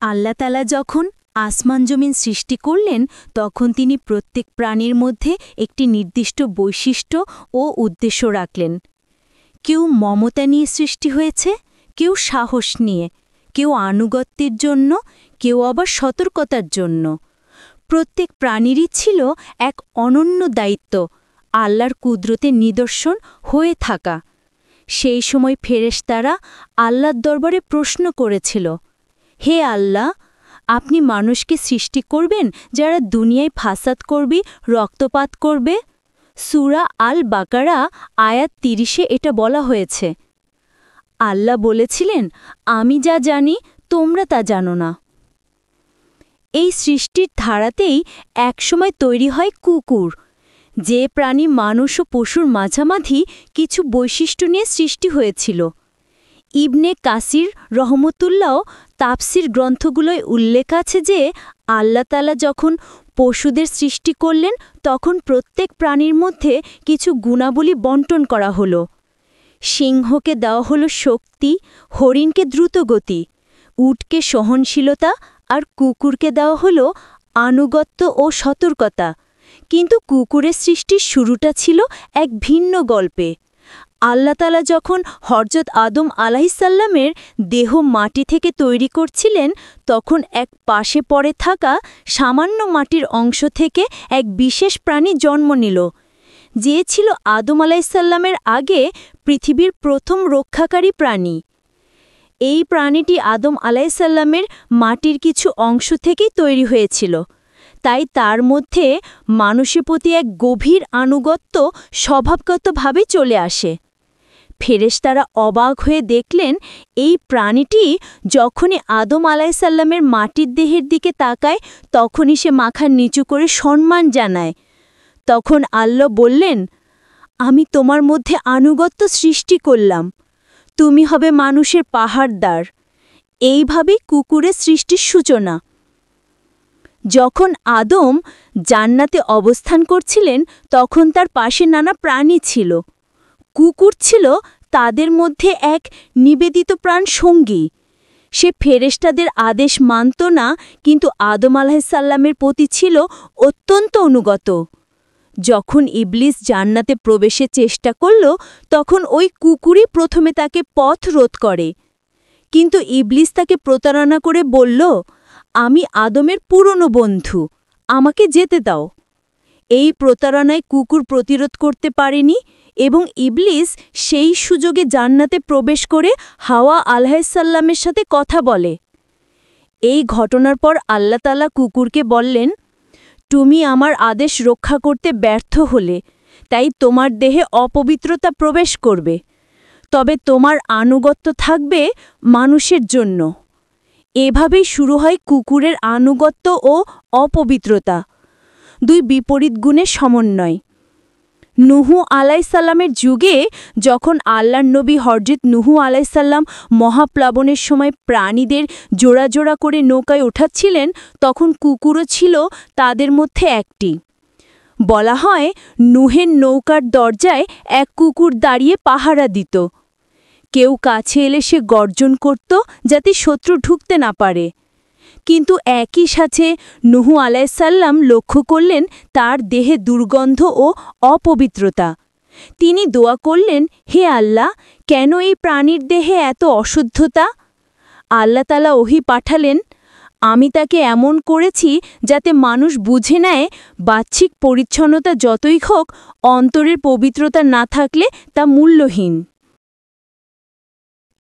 আল্লাহ তাআলা যখন আসমান জমিন সৃষ্টি করলেন তখন তিনি প্রত্যেক প্রাণীর মধ্যে একটি নির্দিষ্ট বৈশিষ্ট্য ও উদ্দেশ্য রাখলেন। কেউ মমতা নিয়ে সৃষ্টি হয়েছে, কেউ সাহস নিয়ে, কেউ আনুগত্যের জন্য, কেউ আবার সতর্কতার জন্য। প্রত্যেক প্রাণীরই ছিল এক অনন্য দায়িত্ব, আল্লাহর কুদরতের নিদর্শন হয়ে থাকা। সেই সময় ফেরেশতারা আল্লাহর দরবারে প্রশ্ন করেছিল, হে আল্লাহ, আপনি মানুষকে সৃষ্টি করবেন যারা দুনিয়ায় ফাসাদ করবে, রক্তপাত করবে? সূরা আল বাকারা আয়াত ৩০-এ এটা বলা হয়েছে। আল্লাহ বলেছিলেন, আমি যা জানি তোমরা তা জানো না। এই সৃষ্টির ধারাতেই একসময় তৈরি হয় কুকুর, যে প্রাণী মানুষ ও পশুর মাঝামাঝি কিছু বৈশিষ্ট্য নিয়ে সৃষ্টি হয়েছিল। ইবনে কাসির রহমতুল্লাহ তাফসির গ্রন্থগুলোয় উল্লেখ আছে যে আল্লাহ তাআলা যখন পশুদের সৃষ্টি করলেন তখন প্রত্যেক প্রাণীর মধ্যে কিছু গুণাবলী বণ্টন করা হলো। সিংহকে দেওয়া হলো শক্তি, হরিণকে দ্রুতগতি, উটকে সহনশীলতা আর কুকুরকে দেওয়া হলো আনুগত্য ও সতর্কতা। কিন্তু কুকুরের সৃষ্টির শুরুটা ছিল এক ভিন্ন গল্পে। আল্লাহ তাআলা যখন হযরত আদম আলাইহিসসালামের দেহ মাটি থেকে তৈরি করছিলেন তখন এক পাশে পড়ে থাকা সামান্য মাটির অংশ থেকে এক বিশেষ প্রাণী জন্ম নিল, যে ছিল আদম আলাইহিসসালামের আগে পৃথিবীর প্রথম রক্ষাকারী প্রাণী। এই প্রাণীটি আদম আলাইহিসসালামের মাটির কিছু অংশ থেকেই তৈরি হয়েছিল, তাই তার মধ্যে মানুষের প্রতি এক গভীর আনুগত্য স্বভাবগতভাবে চলে আসে। ফেরেশতারা অবাক হয়ে দেখলেন এই প্রাণীটি যখনই আদম আলাইহিসসালামের মাটির দেহের দিকে তাকায় তখনই সে মাথা নিচু করে সম্মান জানায়। তখন আল্লাহ বললেন, আমি তোমার মধ্যে আনুগত্য সৃষ্টি করলাম, তুমি হবে মানুষের পাহাড়দার। এইভাবেই কুকুরের সৃষ্টির সূচনা। যখন আদম জান্নাতে অবস্থান করছিলেন তখন তার পাশে নানা প্রাণী ছিল। কুকুর ছিল তাদের মধ্যে এক নিবেদিত প্রাণ সঙ্গী। সে ফেরেশতাদের আদেশ মানত না, কিন্তু আদম আলাইহিসসালামের প্রতি ছিল অত্যন্ত অনুগত। যখন ইবলিস জান্নাতে প্রবেশের চেষ্টা করল তখন ওই কুকুরই প্রথমে তাকে পথ রোধ করে, কিন্তু ইবলিস তাকে প্রতারণা করে বলল, আমি আদমের পুরনো বন্ধু, আমাকে যেতে দাও। এই প্রতারণায় কুকুর প্রতিরোধ করতে পারেনি এবং ইবলিস সেই সুযোগে জান্নাতে প্রবেশ করে হাওয়া আলাইহিসসালামের সাথে কথা বলে। এই ঘটনার পর আল্লাহ তাআলা কুকুরকে বললেন, তুমি আমার আদেশ রক্ষা করতে ব্যর্থ হলে, তাই তোমার দেহে অপবিত্রতা প্রবেশ করবে, তবে তোমার আনুগত্য থাকবে মানুষের জন্য। এভাবেই শুরু হয় কুকুরের আনুগত্য ও অপবিত্রতা, দুই বিপরীত গুণের সমন্বয়। নুহু আলাইহিসসালামের যুগে যখন আল্লাহর নবী হযরত নুহু আলাইহিসসালাম মহাপ্লাবনের সময় প্রাণীদের জোড়া জোড়া করে নৌকায় ওঠাচ্ছিলেন তখন কুকুরও ছিল তাদের মধ্যে একটি। বলা হয় নুহের নৌকার দরজায় এক কুকুর দাঁড়িয়ে পাহারা দিত। কেউ কাছে এলে সে গর্জন করত যাতে শত্রু ঢুকতে না পারে। কিন্তু একই সাথে নুহু আলাইহিসসালাম লক্ষ্য করলেন তার দেহে দুর্গন্ধ ও অপবিত্রতা। তিনি দোয়া করলেন, হে আল্লাহ, কেন এই প্রাণীর দেহে এত অশুদ্ধতা? আল্লাহ তাআলা ওহী পাঠালেন, আমি তাকে এমন করেছি যাতে মানুষ বুঝে নেয় বাহ্যিক পরিচ্ছন্নতা যতই হোক, অন্তরের পবিত্রতা না থাকলে তা মূল্যহীন।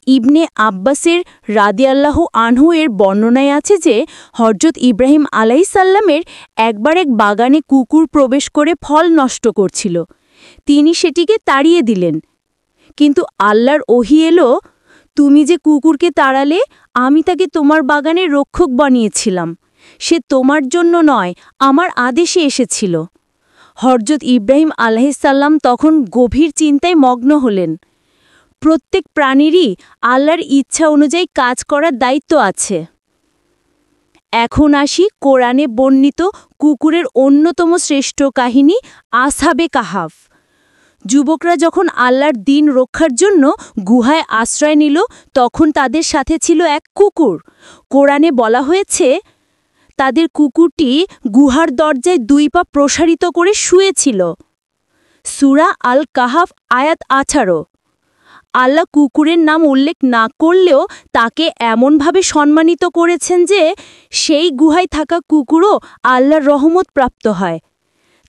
ইবনে আব্বাসের রাদিয়াল্লাহু আনহু এর বর্ণনায় আছে যে হযরত ইব্রাহিম আলাইহিসসালামের একবার এক বাগানে কুকুর প্রবেশ করে ফল নষ্ট করছিল। তিনি সেটিকে তাড়িয়ে দিলেন, কিন্তু আল্লাহর ওহী এলো, তুমি যে কুকুরকে তাড়ালে আমি তাকে তোমার বাগানের রক্ষক বানিয়েছিলাম, সে তোমার জন্য নয় আমার আদেশে এসেছিল। হযরত ইব্রাহিম আলাইহিসসালাম তখন গভীর চিন্তায় মগ্ন হলেন। প্রত্যেক প্রাণীরই আল্লাহর ইচ্ছা অনুযায়ী কাজ করার দায়িত্ব আছে। এখন আসি কোরআনে বর্ণিত কুকুরের অন্যতম শ্রেষ্ঠ কাহিনী আসহাবে কাহাফ। যুবকরা যখন আল্লাহর দ্বীন রক্ষার জন্য গুহায় আশ্রয় নিল, তখন তাদের সাথে ছিল এক কুকুর। কোরআনে বলা হয়েছে, তাদের কুকুরটি গুহার দরজায় 2 পা প্রসারিত করে শুয়েছিল। সূরা আল কাহাফ আয়াত 18। আল্লাহ কুকুরের নাম উল্লেখ না করলেও তাকে এমনভাবে সম্মানিত করেছেন যে সেই গুহায় থাকা কুকুরও আল্লাহর রহমত প্রাপ্ত হয়।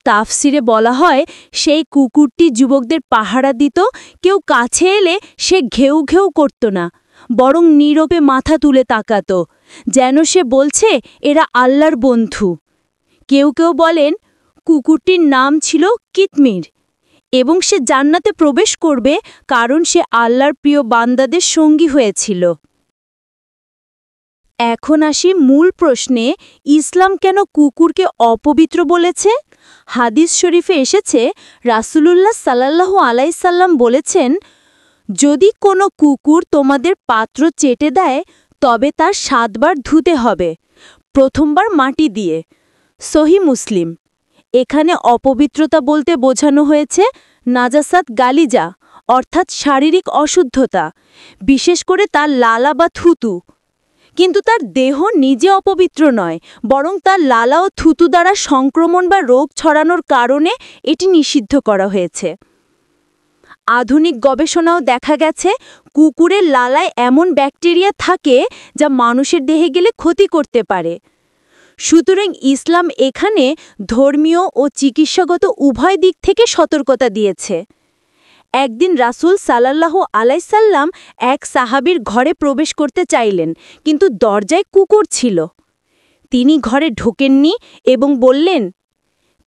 তাফসিরে বলা হয়, সেই কুকুরটি যুবকদের পাহারা দিত। কেউ কাছে এলে সে ঘেউ ঘেউ করত না, বরং নীরবে মাথা তুলে তাকাত, যেন সে বলছে এরা আল্লাহর বন্ধু। কেউ কেউ বলেন কুকুরটির নাম ছিল কিতমির এবং সে জান্নাতে প্রবেশ করবে কারণ সে আল্লাহর প্রিয় বান্দাদের সঙ্গী হয়েছিল। এখন আসি মূল প্রশ্নে, ইসলাম কেন কুকুরকে অপবিত্র বলেছে? হাদিস শরীফে এসেছে, রাসূলুল্লাহ সাল্লাল্লাহু আলাইহি সাল্লাম বলেছেন, যদি কোনো কুকুর তোমাদের পাত্র চেটে দেয় তবে তার 7 বার ধুতে হবে, প্রথমবার মাটি দিয়ে। সহিহ মুসলিম। এখানে অপবিত্রতা বলতে বোঝানো হয়েছে নাজাসাত গালিজা, অর্থাৎ শারীরিক অশুদ্ধতা, বিশেষ করে তার লালা বা থুতু। কিন্তু তার দেহ নিজে অপবিত্র নয়, বরং তার লালা ও থুতু দ্বারা সংক্রমণ বা রোগ ছড়ানোর কারণে এটি নিষিদ্ধ করা হয়েছে। আধুনিক গবেষণাও দেখা গেছে কুকুরের লালায় এমন ব্যাকটেরিয়া থাকে যা মানুষের দেহে গেলে ক্ষতি করতে পারে। সুতরাং ইসলাম এখানে ধর্মীয় ও চিকিৎসাগত উভয় দিক থেকে সতর্কতা দিয়েছে। একদিন রাসূল সাল্লাল্লাহু আলাইহি সাল্লাম এক সাহাবীর ঘরে প্রবেশ করতে চাইলেন, কিন্তু দরজায় কুকুর ছিল। তিনি ঘরে ঢোকেননি এবং বললেন,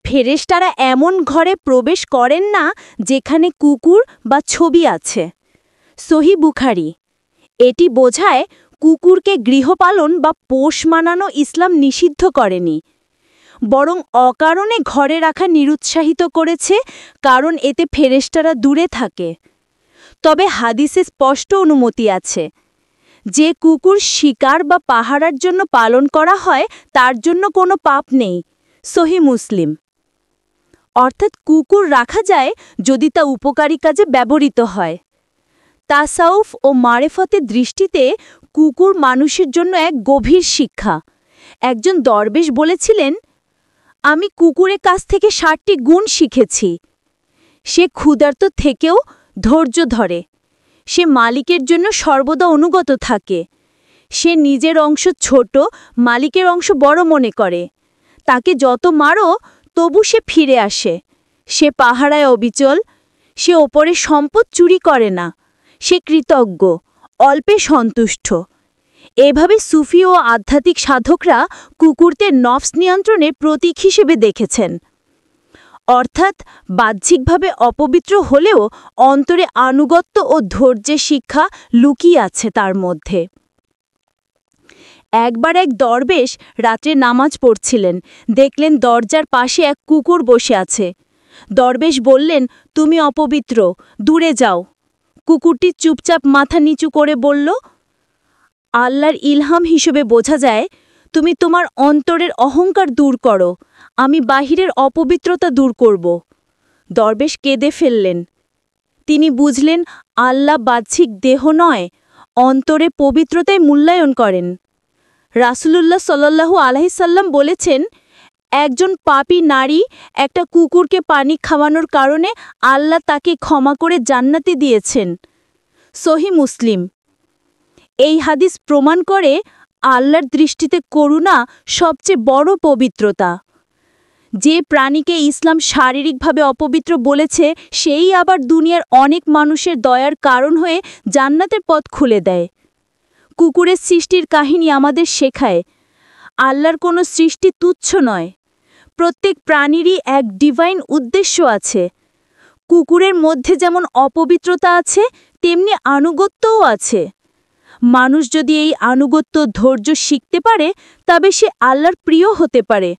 ফেরেশতারা এমন ঘরে প্রবেশ করেন না যেখানে কুকুর বা ছবি আছে। সহিহ বুখারী। এটি বোঝায় কুকুরকে গৃহপালন বা পোষ মানানো ইসলাম নিষিদ্ধ করেনি, বরং অকারণে ঘরে রাখা নিরুৎসাহিত করেছে, কারণ এতে ফেরেশতারা দূরে থাকে। তবে হাদিসে স্পষ্ট অনুমতি আছে, যে কুকুর শিকার বা পাহারার জন্য পালন করা হয় তার জন্য কোনো পাপ নেই। সহিহ মুসলিম। অর্থাৎ কুকুর রাখা যায় যদি তা উপকারী কাজে ব্যবহৃত হয়। তাসাউফ ও মারেফতের দৃষ্টিতে কুকুর মানুষের জন্য এক গভীর শিক্ষা। একজন দরবেশ বলেছিলেন, আমি কুকুরের কাছ থেকে 60টি গুণ শিখেছি। সে ক্ষুধার্ত থেকেও ধৈর্য ধরে, সে মালিকের জন্য সর্বদা অনুগত থাকে, সে নিজের অংশ ছোট, মালিকের অংশ বড় মনে করে, তাকে যত মারো তবু সে ফিরে আসে, সে পাহারায় অবিচল, সে ওপরের সম্পদ চুরি করে না, সে কৃতজ্ঞ, অল্পে সন্তুষ্ট। এভাবে সুফি ও আধ্যাত্মিক সাধকরা কুকুরদের নফস নিয়ন্ত্রণের প্রতীক হিসেবে দেখেছেন। অর্থাৎ বাহ্যিকভাবে অপবিত্র হলেও অন্তরে আনুগত্য ও ধৈর্যের শিক্ষা লুকিয়ে আছে তার মধ্যে। একবার এক দরবেশ রাত্রে নামাজ পড়ছিলেন, দেখলেন দরজার পাশে এক কুকুর বসে আছে। দরবেশ বললেন, তুমি অপবিত্র, দূরে যাও। কুকুরটি চুপচাপ মাথা নিচু করে বলল, আল্লাহর ইলহাম হিসেবে বোঝা যায়, তুমি তোমার অন্তরের অহংকার দূর করো, আমি বাহিরের অপবিত্রতা দূর করব। দরবেশ কেঁদে ফেললেন। তিনি বুঝলেন আল্লাহ বাহ্যিক দেহ নয়, অন্তরে পবিত্রতাই মূল্যায়ন করেন। রাসূলুল্লাহ সাল্লাল্লাহু আলাইহি সাল্লাম বলেছেন, একজন পাপী নারী একটা কুকুরকে পানি খাওয়ানোর কারণে আল্লাহ তাকে ক্ষমা করে জান্নাতে দিয়েছেন। সহিহ মুসলিম। এই হাদিস প্রমাণ করে আল্লাহর দৃষ্টিতে করুণা সবচেয়ে বড় পবিত্রতা। যে প্রাণীকে ইসলাম শারীরিকভাবে অপবিত্র বলেছে, সেই আবার দুনিয়ার অনেক মানুষের দয়ার কারণ হয়ে জান্নাতের পথ খুলে দেয়। কুকুরের সৃষ্টির কাহিনী আমাদের শেখায়, আল্লাহর কোনো সৃষ্টি তুচ্ছ নয়। প্রত্যেক প্রাণীরই এক ডিভাইন উদ্দেশ্য আছে। কুকুরের মধ্যে যেমন অপবিত্রতা আছে, তেমনি আনুগত্যও আছে। মানুষ যদি এই আনুগত্য ধৈর্য শিখতে পারে, তবে সে আল্লাহর প্রিয় হতে পারে।